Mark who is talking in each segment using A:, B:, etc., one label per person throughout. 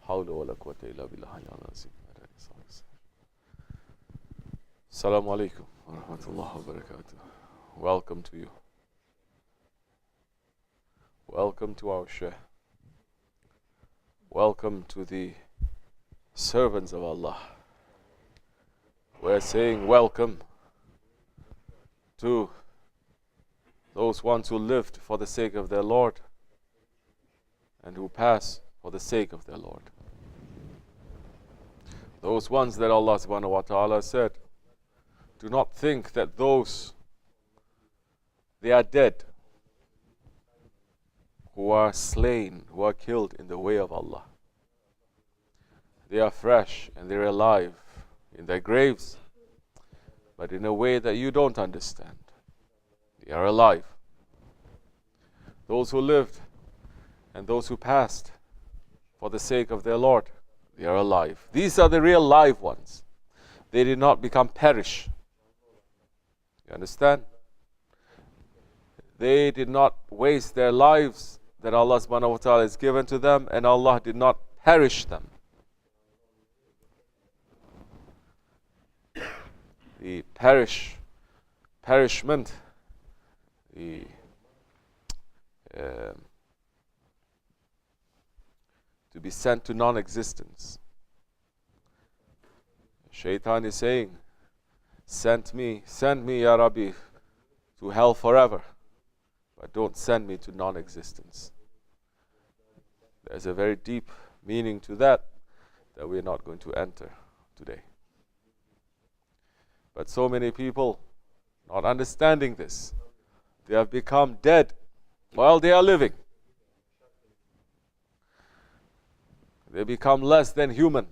A: حول ولا قوة إلا بالله العظيم. Assalamu alaikum wa rahmatullahi wa barakatuh. Welcome to you. Welcome to our Shaykh. Welcome to the servants of Allah. We're saying welcome to those ones who lived for the sake of their Lord and who pass for the sake of their Lord. Those ones that Allah subhanahu wa ta'ala said, do not think that they are dead, who are slain, who are killed in the way of Allah. They are fresh and they're alive in their graves, but in a way that you don't understand. They are alive. Those who lived and those who passed for the sake of their Lord, they are alive. These are the real live ones. They did not perish. You understand? They did not waste their lives that Allah subhanahu wa ta'ala has given to them, and Allah did not perish them. The perishment, to be sent to non-existence. Shaitan is saying, send me, Ya Rabbi, to hell forever, but don't send me to non-existence. There's a very deep meaning to that we're not going to enter today. But so many people, not understanding this, they have become dead while they are living. They become less than human.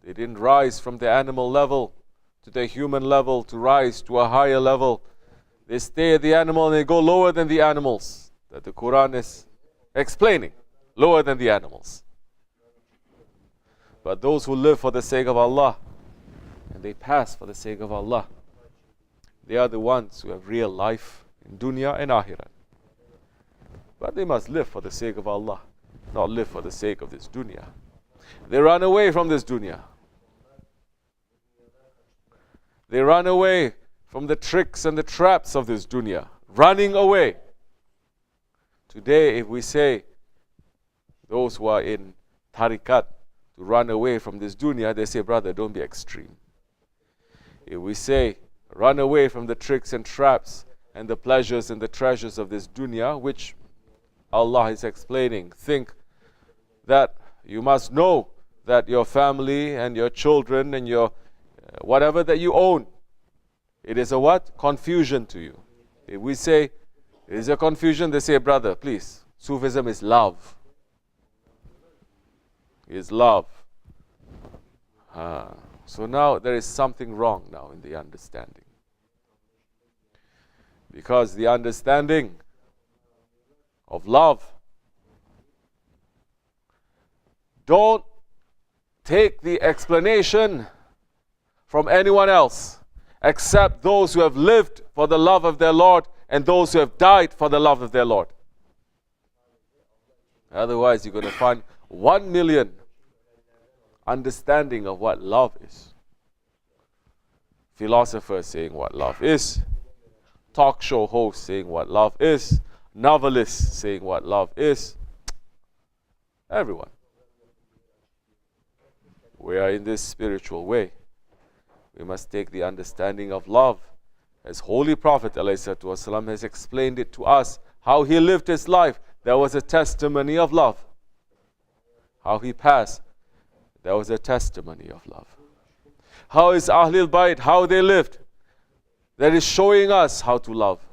A: They didn't rise from the animal level to the human level to rise to a higher level. They stay at the animal and they go lower than the animals. That the Quran is explaining. Lower than the animals. But those who live for the sake of Allah and they pass for the sake of Allah, they are the ones who have real life in dunya and akhirat. But they must live for the sake of Allah, not live for the sake of this dunya. They run away from this dunya. They run away from the tricks and the traps of this dunya. Running away. Today, if we say those who are in tariqat to run away from this dunya, they say, brother, don't be extreme. If we say, run away from the tricks and traps and the pleasures and the treasures of this dunya, which Allah is explaining, think that you must know that your family and your children and your whatever that you own, it is a what? Confusion to you. If we say it is a confusion, they say, brother, please, Sufism is love. Is love. So now there is something wrong now in the understanding. Because the understanding of love, don't take the explanation from anyone else except those who have lived for the love of their Lord and those who have died for the love of their Lord. Otherwise, you're going to find 1 million understanding of what love is. Philosophers saying what love is, talk show hosts saying what love is, novelists saying what love is. Everyone. We are in this spiritual way. We must take the understanding of love as Holy Prophet ﷺ has explained it to us, how he lived his life. There was a testimony of love. How he passed, there was a testimony of love. How is ul-Bayt, how they lived, that is showing us how to love.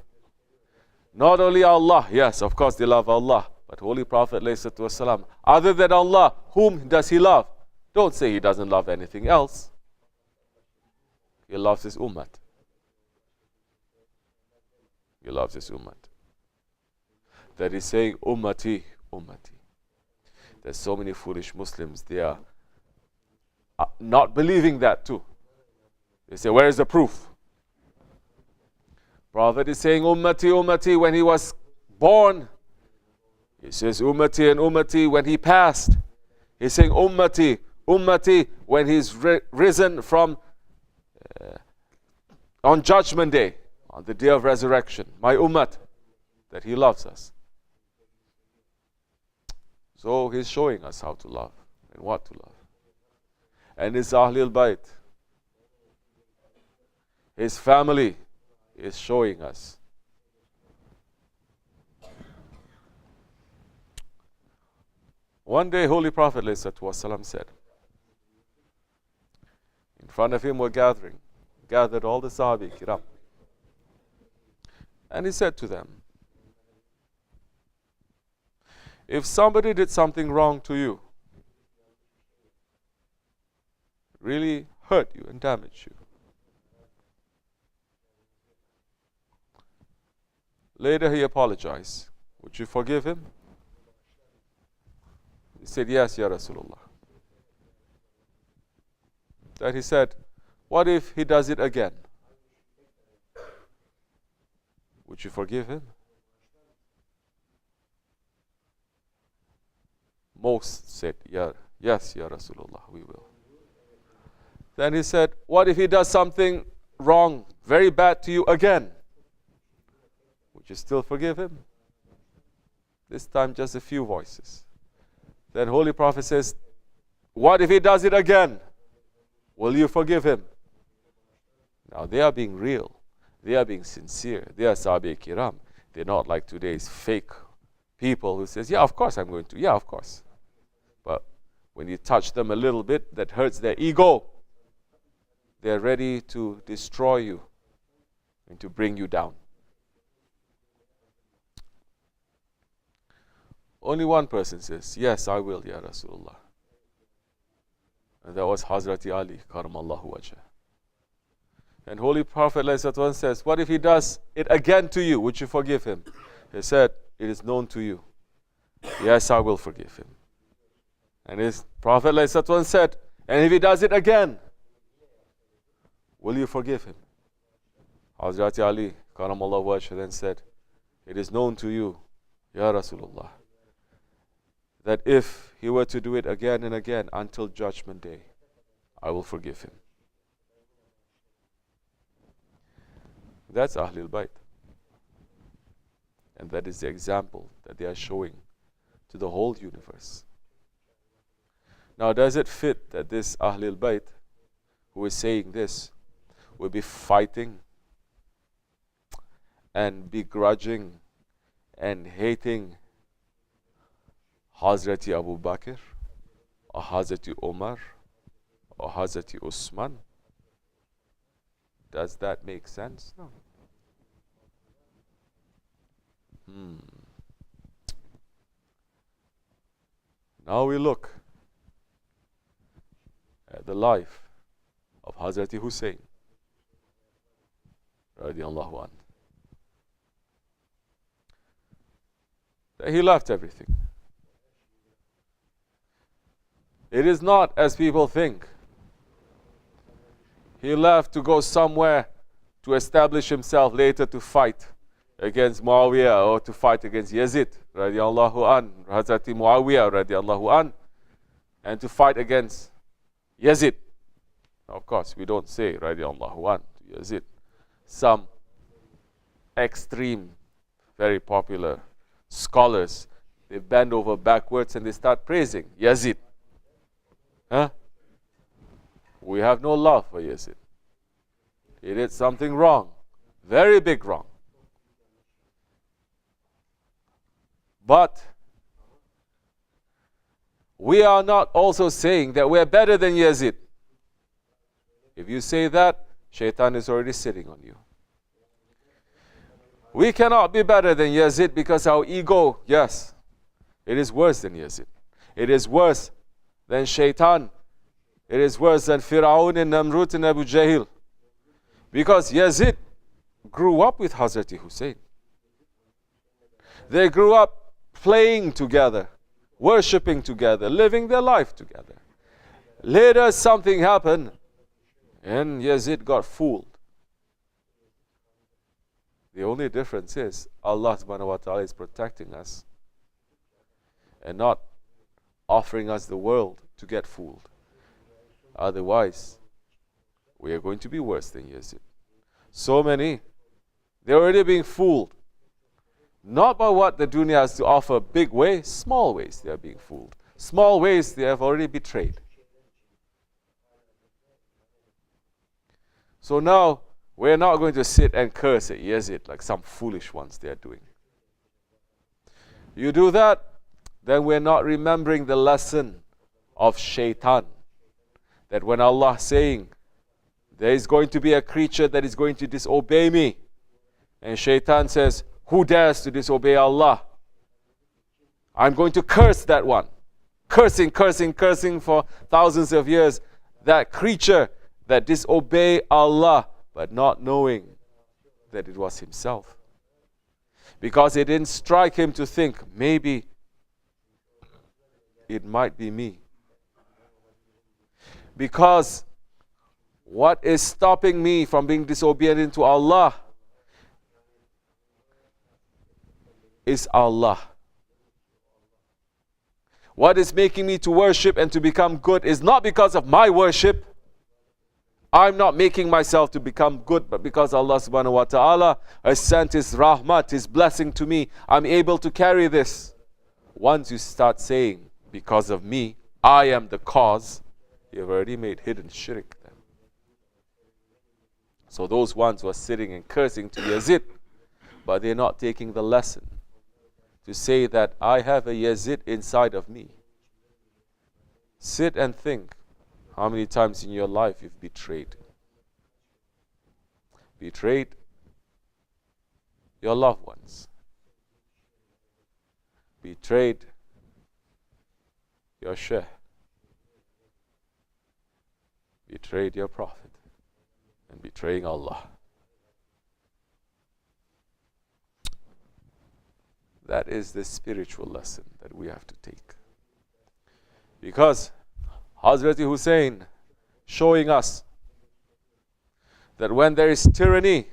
A: Not only Allah, yes, of course they love Allah, but Holy Prophet ﷺ, other than Allah, whom does he love? Don't say he doesn't love anything else. He loves his ummah. He loves his ummah. That is saying, ummati, ummati. There's so many foolish Muslims, they are not believing that too. They say, where is the proof? Prophet is saying, ummati, ummati, when he was born. He says, ummati and ummati, when he passed. He's saying ummati, ummati, when he's risen from on Judgment Day, on the day of resurrection. My ummat, that he loves us. So he's showing us how to love and what to love. And his Ahlul Bayt, his family, is showing us. One day, Holy Prophet ﷺ said, in front of him were gathered all the Sahabi Kiram. And he said to them, if somebody did something wrong to you, really hurt you and damaged you, later he apologized, would you forgive him? He said, yes, Ya Rasulullah. Then he said, what if he does it again? Would you forgive him? Most said, yes, Ya Rasulullah, we will. Then he said, what if he does something wrong, very bad to you again? Would you still forgive him? This time just a few voices. Then Holy Prophet says, what if he does it again? Will you forgive him? Now they are being real. They are being sincere. They are Sahabi Kiram. They're not like today's fake people who says, yeah, of course I'm going to. Yeah, of course. But when you touch them a little bit, that hurts their ego. They're ready to destroy you and to bring you down. Only one person says, yes, I will, Ya Rasulullah. And that was Hazrati Ali, Karamallahu Wajah. And Holy Prophet ﷺ says, what if he does it again to you? Would you forgive him? He said, it is known to you. Yes, I will forgive him. And his Prophet ﷺ said, and if he does it again, will you forgive him? Hazrati Ali, Karamallahu Wajah, then said, it is known to you, Ya Rasulullah, that if he were to do it again and again until Judgment Day, I will forgive him. That's Ahlul Bayt. And that is the example that they are showing to the whole universe. Now, does it fit that this Ahlul Bayt, who is saying this, will be fighting and begrudging and hating Hazrati Abu Bakr, or Hazrati Umar, or Hazrati Usman? Does that make sense? No. Now we look at the life of Hazrati Hussain, radiallahu anh. He left everything. It is not as people think. He left to go somewhere to establish himself, later to fight against Muawiyah or to fight against Yazid, radiallahu an, Hazrati Muawiyah, radiallahu an, and to fight against Yazid. Of course, we don't say radiallahu an to Yazid. Some extreme, very popular scholars, they bend over backwards and they start praising Yazid. Huh? We have no love for Yazid. He did something wrong, very big wrong. But we are not also saying that we are better than Yazid. If you say that, Shaitan is already sitting on you. We cannot be better than Yazid because our ego, yes, it is worse than Yazid. It is worse than Shaitan. It is worse than Fir'aun and Namrud and Abu Jahl. Because Yazid grew up with Hazrati Hussain. They grew up playing together, worshipping together, living their life together. Later something happened and Yazid got fooled. The only difference is Allah subhanahu wa ta'ala is protecting us and not offering us the world to get fooled. Otherwise, we are going to be worse than Yazid. So many, they're already being fooled. Not by what the dunya has to offer, big ways, small ways they are being fooled. Small ways they have already betrayed. So now, we're not going to sit and curse at Yazid like some foolish ones they are doing. You do that, then we're not remembering the lesson of shaitan. That when Allah is saying, there is going to be a creature that is going to disobey me. And shaitan says, who dares to disobey Allah? I'm going to curse that one. Cursing for thousands of years. That creature that disobeyed Allah, but not knowing that it was himself. Because it didn't strike him to think, maybe it might be me. Because what is stopping me from being disobedient to Allah is Allah. What is making me to worship and to become good is not because of my worship. I'm not making myself to become good, but because Allah subhanahu wa ta'ala has sent His rahmat, His blessing to me, I'm able to carry this. Once you start saying, because of me, I am the cause, you've already made hidden shirk then. So those ones who are sitting and cursing to Yazid, but they're not taking the lesson to say that I have a Yazid inside of me. Sit and think how many times in your life you've betrayed. Betrayed your loved ones. Betrayed your Shaykh. Betrayed your Prophet. And betraying Allah. That is the spiritual lesson that we have to take. Because Hazrat Hussain showing us that when there is tyranny,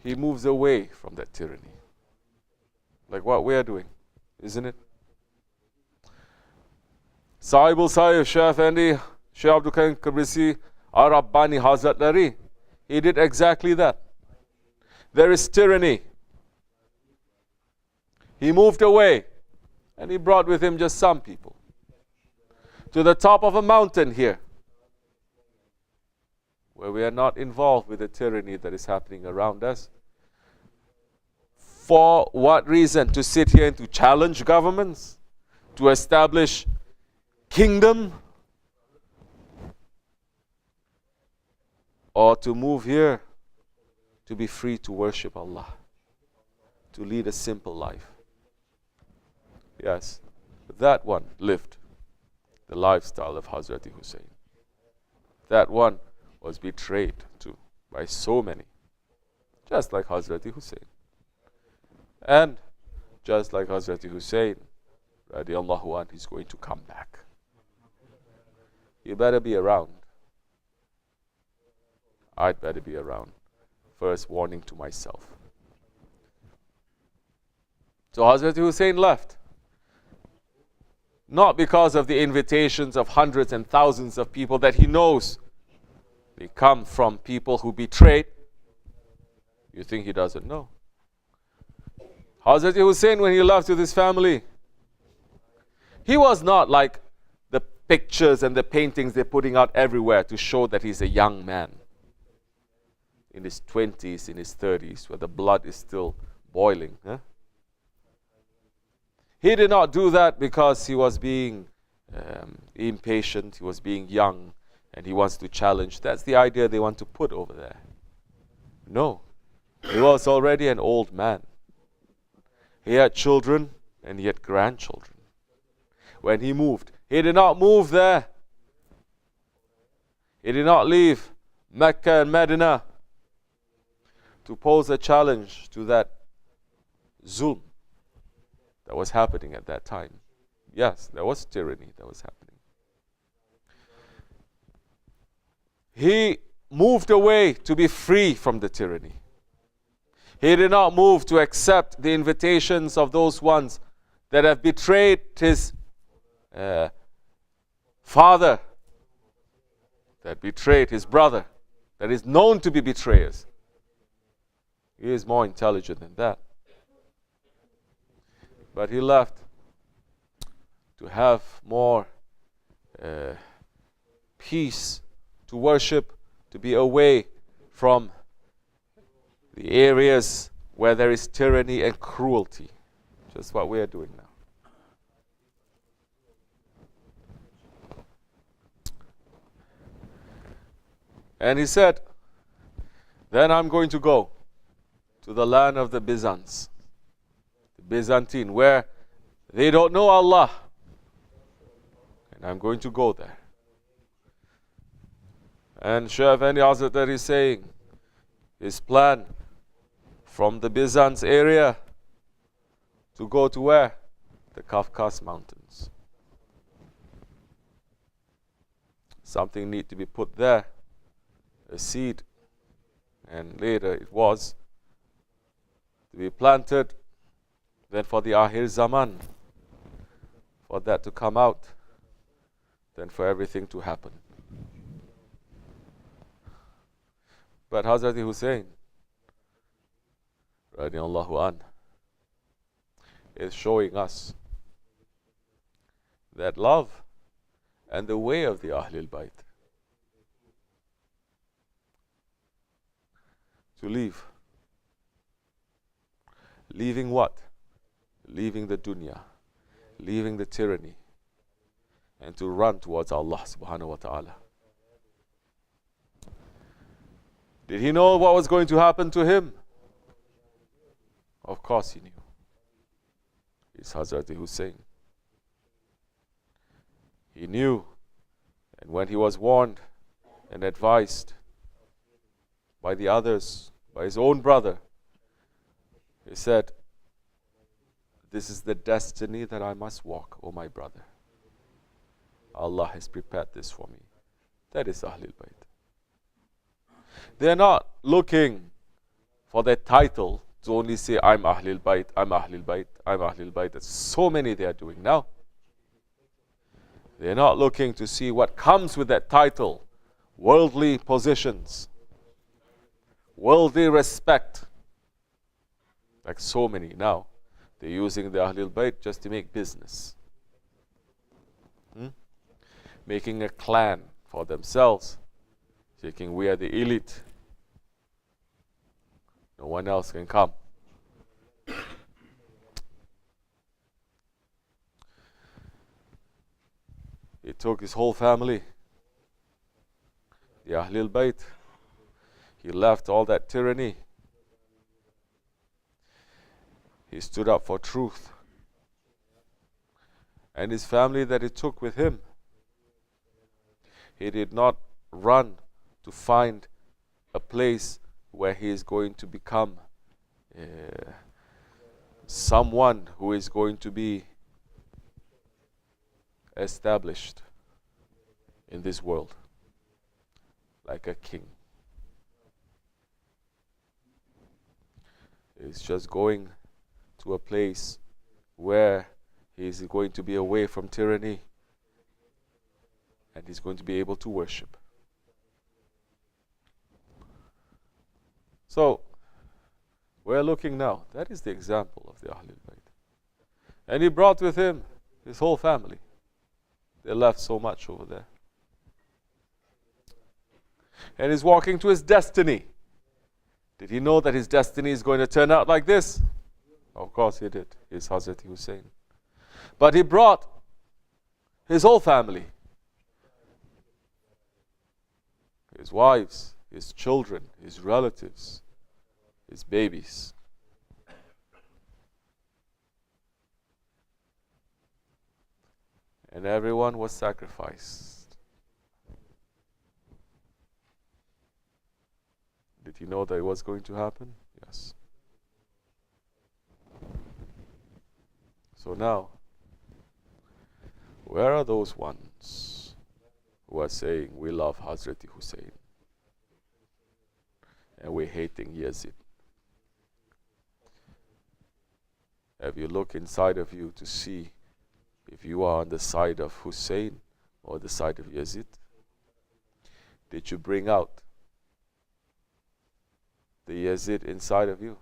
A: he moves away from that tyranny. Like what we are doing, isn't it? Sahib ul-Sayf, Shaykh Effendi, Shaykh Abdulkerim el Kibrisi, our Rabbani Hazrat, he did exactly that. There is tyranny. He moved away and he brought with him just some people to the top of a mountain here where we are not involved with the tyranny that is happening around us. For what reason? To sit here and to challenge governments? To establish kingdom? Or to move here to be free to worship Allah, to lead a simple life? Yes, that one lived the lifestyle of Hazrat Hussain. That one was betrayed too by so many, just like Hazrat Hussain. And just like Hazrat Hussain, radiallahu anhu, he's going to come back. You better be around. I'd better be around. First warning to myself. So Hazrat Hussain left. Not because of the invitations of hundreds and thousands of people that he knows. They come from people who betrayed. You think he doesn't know? Hazrat Hussain, when he left with his family, he was not like the pictures and the paintings they're putting out everywhere to show that he's a young man. In his 20s, in his 30s, where the blood is still boiling. He did not do that because he was being impatient, he was being young, and he wants to challenge. That's the idea they want to put over there. No, he was already an old man. He had children and he had grandchildren. When he moved, he did not move there. He did not leave Mecca and Medina to pose a challenge to that zulm that was happening at that time. Yes, there was tyranny that was happening. He moved away to be free from the tyranny. He did not move to accept the invitations of those ones that have betrayed his father, that betrayed his brother, that is known to be betrayers. He is more intelligent than that. But he left to have more peace, to worship, to be away from the areas where there is tyranny and cruelty. Just what we are doing now. And he said, then I'm going to go to the land of the Byzants, the Byzantine, where they don't know Allah. And I'm going to go there. And Shaykh Abdulkerim el Kibrisi is saying, his plan from the Byzance area to go to where? The Caucasus Mountains. Something need to be put there, a seed, and later it was to be planted, then for the Ahir Zaman, for that to come out, then for everything to happen. But Hazrat Hussain, radiallahu anh, is showing us that love and the way of the ul-Bayt to leave. Leaving what? Leaving the dunya, leaving the tyranny, and to run towards Allah subhanahu wa ta'ala. Did he know what was going to happen to him? Of course he knew. It's Hazrat Hussain. He knew, and when he was warned and advised by the others, by his own brother, he said, this is the destiny that I must walk, O my brother. Allah has prepared this for me. That is Ahlul Bayt. They are not looking for that title to only say, I'm Ahlul Bayt, I'm Ahlul Bayt, I'm Ahlul Bayt. There's so many they are doing now. They are not looking to see what comes with that title. Worldly positions, worldly respect. Like so many now, they're using the Ahlul Bayt just to make business. Making a clan for themselves, thinking we are the elite. No one else can come. He took his whole family, the Ahlul Bayt. He left all that tyranny. He stood up for truth. And his family that he took with him, he did not run to find a place where he is going to become someone who is going to be established in this world like a king. He's just going to a place where he's going to be away from tyranny and he's going to be able to worship. So, we're looking now. That is the example of the Ahlul Bayt. And he brought with him his whole family. They left so much over there. And he's walking to his destiny. Did he know that his destiny is going to turn out like this? Of course he did. He's Hazrat Hussain. But he brought his whole family. His wives, his children, his relatives, his babies. And everyone was sacrificed. Did he know that it was going to happen? Yes. So now, where are those ones who are saying we love Hazrat Hussain and we're hating Yazid? Have you looked inside of you to see if you are on the side of Hussein or the side of Yazid? Did you bring out the Yazid inside of you?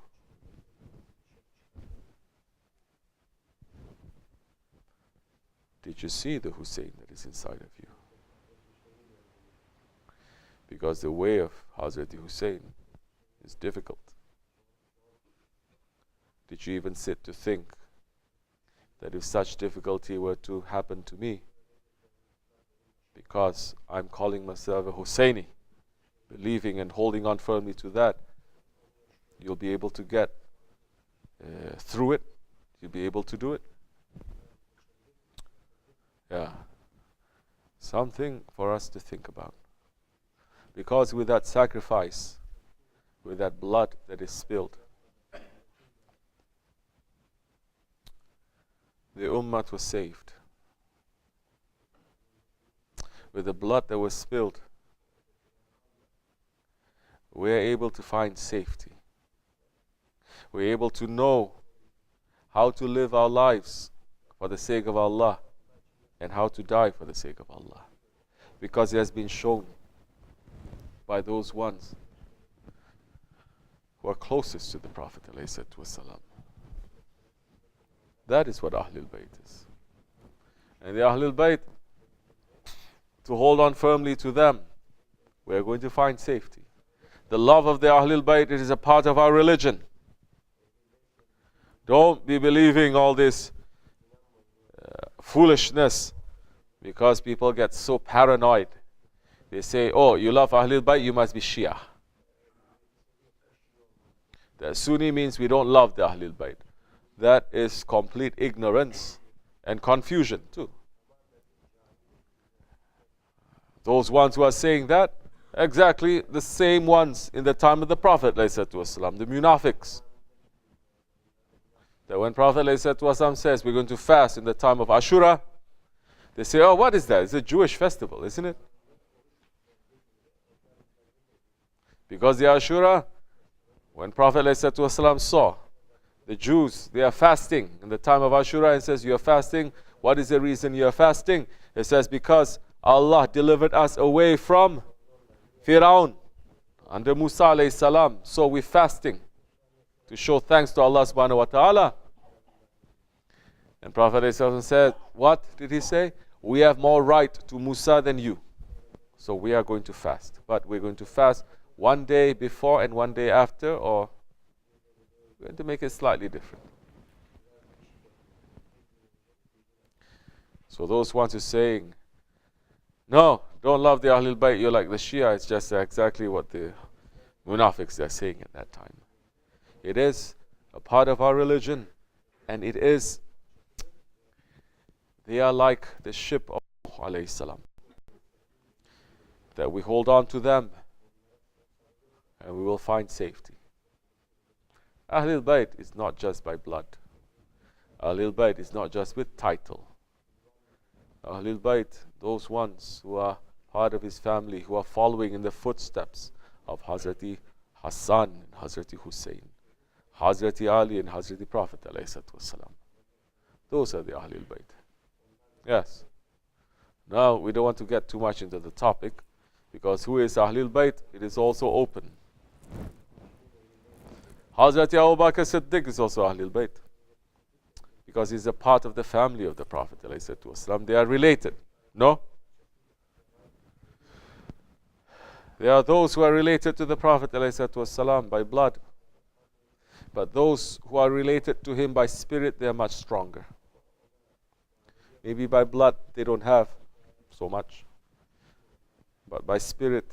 A: Did you see the Hussein that is inside of you? Because the way of Hazrat Hussein is difficult. Did you even sit to think that if such difficulty were to happen to me, because I'm calling myself a Husseini, believing and holding on firmly to that, you'll be able to get through it? You'll be able to do it? Yeah. Something for us to think about. Because with that sacrifice, with that blood that is spilled, the ummah was saved. With the blood that was spilled, we are able to find safety. We are able to know how to live our lives for the sake of Allah and how to die for the sake of Allah. Because it has been shown by those ones who are closest to the Prophet ﷺ. That is what Ahlul Bayt is. And the Ahlul Bayt, to hold on firmly to them, we are going to find safety. The love of the Ahlul Bayt, it is a part of our religion. Don't be believing all this foolishness, because people get so paranoid. They say, oh, you love Ahlul Bayt, you must be Shia. The Sunni means we don't love the Ahlul Bayt. That is complete ignorance and confusion too. Those ones who are saying that, exactly the same ones in the time of the Prophet ﷺ, the munafiqs. That when Prophet ﷺ says we're going to fast in the time of Ashura, they say, oh, what is that? It's a Jewish festival, isn't it? Because the Ashura, when Prophet ﷺ saw the Jews, they are fasting in the time of Ashura, and says, you are fasting. What is the reason you are fasting? It says, because Allah delivered us away from Firaun under Musa alayhi salam. So we're fasting to show thanks to Allah subhanahu wa ta'ala. And Prophet ﷺ said, what did he say? We have more right to Musa than you. So we are going to fast. But we're going to fast one day before and one day after, or we're going to make it slightly different. So those ones who are saying, no, don't love the Ahlul Bayt, you're like the Shia, it's just exactly what the munafiqs are saying at that time. It is a part of our religion, and it is, they are like the ship of Nuh alayhi salam, that we hold on to them and we will find safety. Ahlul Bayt is not just by blood. Ahlul Bayt is not just with title. Ahlul Bayt, those ones who are part of his family, who are following in the footsteps of Hazrati Hassan and Hazrati Hussain, Hazrati Ali and Hazrati Prophet ﷺ. Those are the Ahlul Bayt. Yes. Now, we don't want to get too much into the topic, because who is Ahlul Bayt? It is also open. Hazrati Abu Bakr Siddiq is also Ahlul Bayt, because he's a part of the family of the Prophet ﷺ. They are related. No? There are those who are related to the Prophet ﷺ by blood. But those who are related to him by spirit, they are much stronger. Maybe by blood they don't have so much. But by spirit,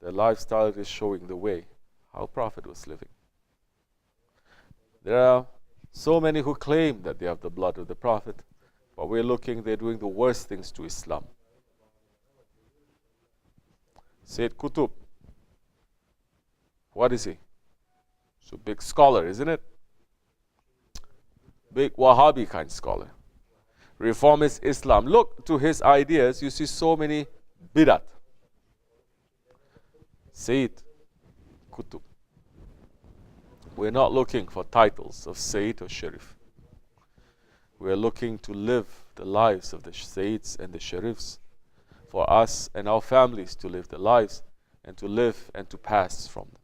A: their lifestyle is showing the way, how Prophet was living. There are so many who claim that they have the blood of the Prophet, but we're looking, they're doing the worst things to Islam. Sayyid Qutb, what is he? So big scholar, isn't it? Big Wahhabi kind scholar. Reformist Islam. Look to his ideas, you see so many bidat. Sayyid Qutb. We're not looking for titles of Sayyid or Sharif. We are looking to live the lives of the Sayyids and the Sharifs, for us and our families to live the lives and to live and to pass from them.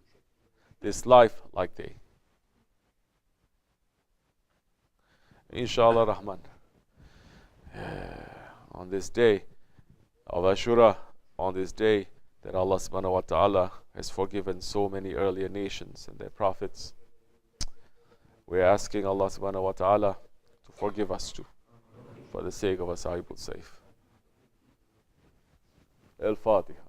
A: This life like they. Insha'Allah Rahman. On this day of Ashura, on this day that Allah subhanahu wa ta'ala has forgiven so many earlier nations and their prophets, we are asking Allah subhanahu wa ta'ala to forgive us too, for the sake of us Sahib ul-Sayf. Al-Fatiha.